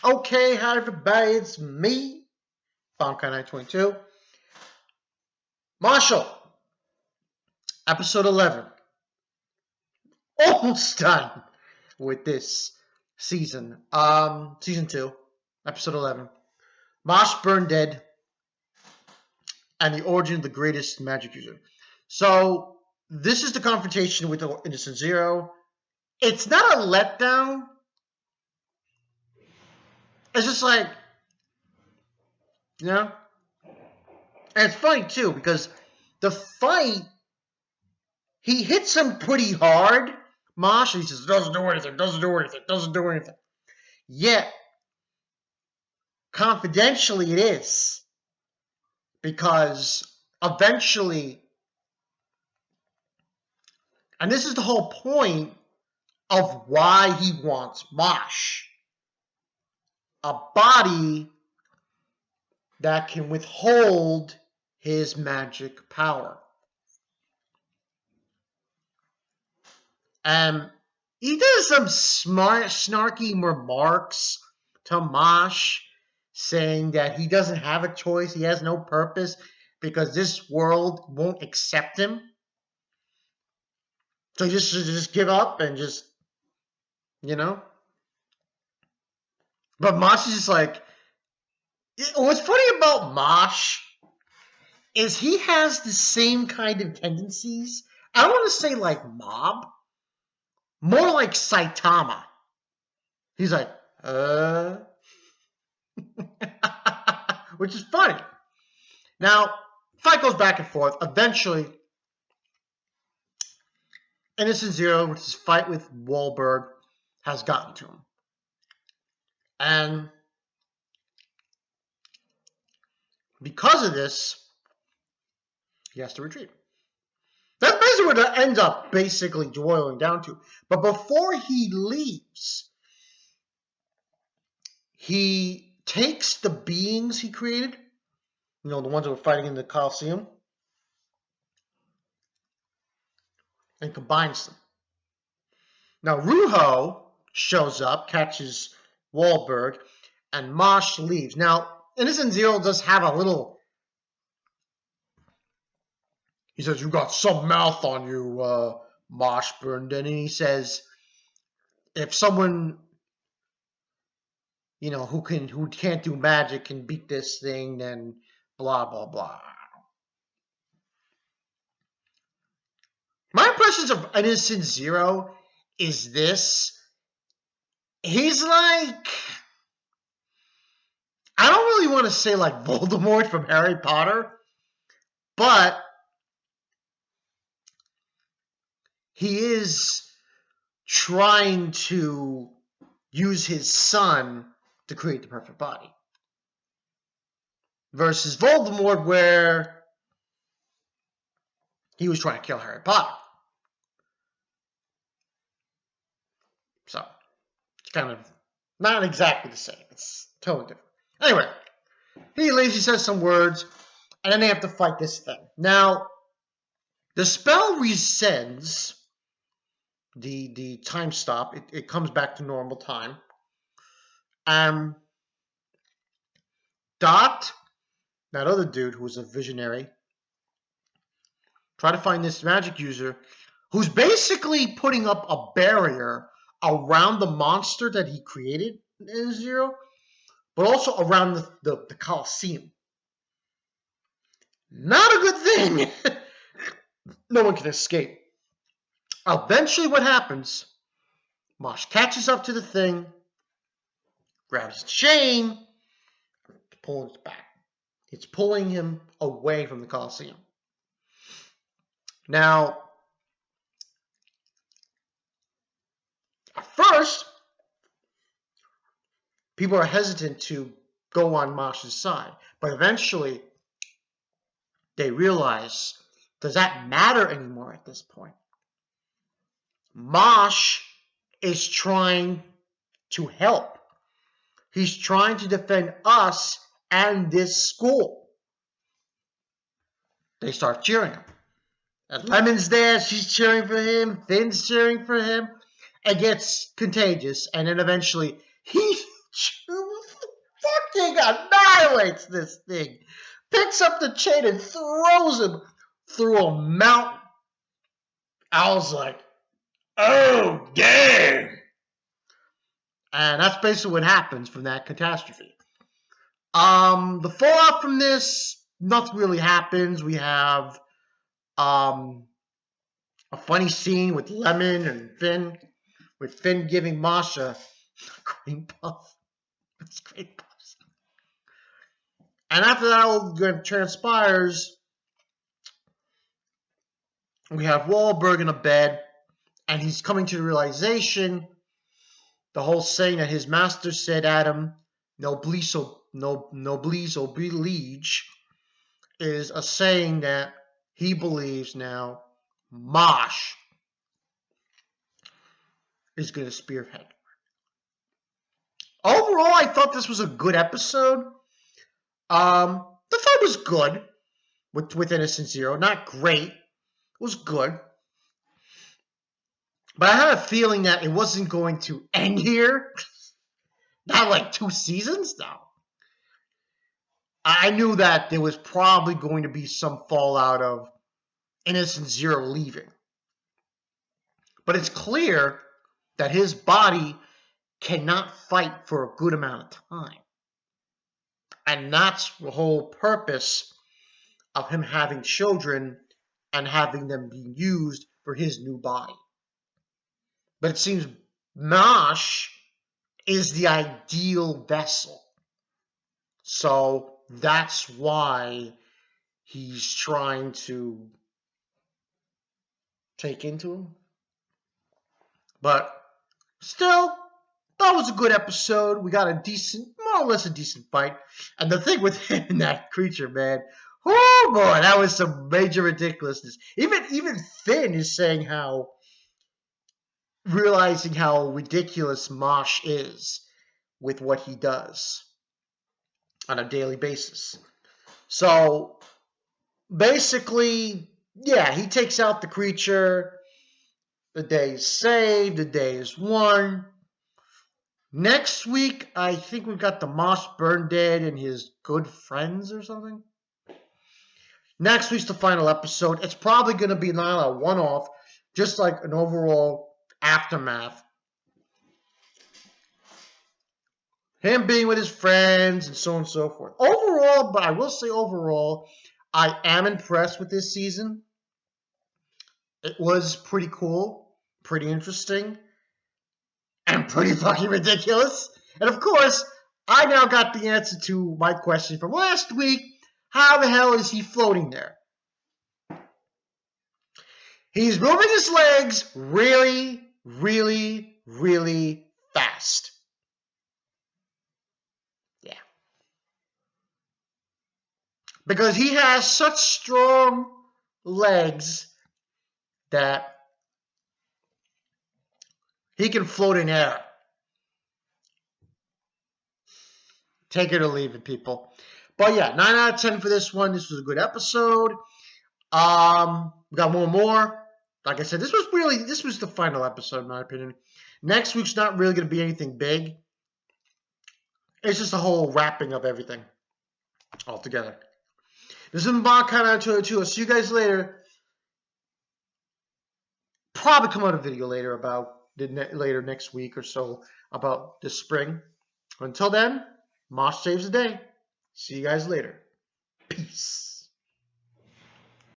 Okay, hi everybody, it's me, Bonkai922. Marshall, episode 11. Almost done with this season. Season 2, episode 11. Burndeade and the origin of the greatest magic user. So, this is the confrontation with Innocent Zero. It's not a letdown. It's just like, you know? And it's funny too, because the fight, he hits him pretty hard. Mashle says, doesn't do anything. Yet, confidentially, it is. Because eventually, and this is the whole point of why he wants Mosh, a body that can withhold his magic power. And he does some smart, snarky remarks to Mosh, saying that he doesn't have a choice, he has no purpose, because this world won't accept him. So he just give up and just, you know? But Mosh is just like, what's funny about Mosh is he has the same kind of tendencies. I don't want to say like Mob, more like Saitama. He's like, which is funny. Now, fight goes back and forth. Eventually, Innocent Zero, which is fight with Wahlberg, has gotten to him. And because of this, he has to retreat. That's basically what it ends up basically boiling down to. But before he leaves, he takes the beings he created, you know, the ones that were fighting in the Coliseum, and combines them. Now, Ruho shows up, catches Wahlberg, and Mosh leaves. Now, Innocent Zero does have a little... He says, you got some mouth on you, Mosh Burndeade. And he says, if someone, you know, who can't do magic can beat this thing, then blah, blah, blah. My impressions of Innocent Zero is this. He's like... I don't really want to say like Voldemort from Harry Potter, but he is trying to use his son to create the perfect body. Versus Voldemort, where he was trying to kill Harry Potter. So, it's kind of not exactly the same. It's totally different. Anyway, he leaves, he says some words, and then they have to fight this thing. Now, the spell resends the time stop. It comes back to normal time. Dot, that other dude who was a visionary, try to find this magic user who's basically putting up a barrier around the monster that he created in Zero, but also around the Coliseum. Not a good thing. No one can escape. Eventually what happens, Mosh catches up to the thing, grabs the chain, pulling it back. It's pulling him away from the Coliseum. Now, at first, people are hesitant to go on Mosh's side, but eventually they realize, does that matter anymore at this point? Mosh is trying to help. He's trying to defend us and this school. They start cheering him. And Lemon's there, she's cheering for him, Finn's cheering for him. It gets contagious, and then eventually he King annihilates this thing. Picks up the chain and throws him through a mountain. I was like, oh, damn. And that's basically what happens from that catastrophe. The fallout from this, nothing really happens. We have a funny scene with Lemon and Finn, with Finn giving Mashle a cream puff. It's cream puffs. And after that all transpires, we have Wahlberg in a bed, and he's coming to the realization, the whole saying that his master said, Adam, noblesse oblige, is a saying that he believes now Mosh is going to spearhead. Overall, I thought this was a good episode. The fight was good with Innocent Zero. Not great. It was good. But I had a feeling that it wasn't going to end here. Not like 2 seasons, no. I knew that there was probably going to be some fallout of Innocent Zero leaving. But it's clear that his body cannot fight for a good amount of time. And that's the whole purpose of him having children and having them being used for his new body. But it seems Mosh is the ideal vessel. So that's why he's trying to take into him. But still, that was a good episode. We got a decent, more or less a decent fight. And the thing with him and that creature, man, oh boy, that was some major ridiculousness. Even Finn is saying realizing how ridiculous Mosh is with what he does on a daily basis. So basically, yeah, he takes out the creature. The day is saved. The day is won. Next week, I think we've got the Mosh Burndeade and his good friends or something. Next week's the final episode. It's probably going to be not a one-off, just like an overall aftermath. Him being with his friends and so on and so forth. Overall, but I will say overall, I am impressed with this season. It was pretty cool, pretty interesting, and pretty fucking ridiculous. And of course, I now got the answer to my question from last week. How the hell is he floating there? He's moving his legs really, really, really fast. Yeah. Because he has such strong legs that he can float in air. Take it or leave it, people. But yeah, 9 out of 10 for this one. This was a good episode. We got one more. Like I said, this was the final episode, in my opinion. Next week's not really going to be anything big. It's just a whole wrapping of everything altogether. This is Burndeade 202. I'll see you guys later. Probably come out a video later later next week or so about this spring. Until then, Mosh saves the day. See you guys later. Peace.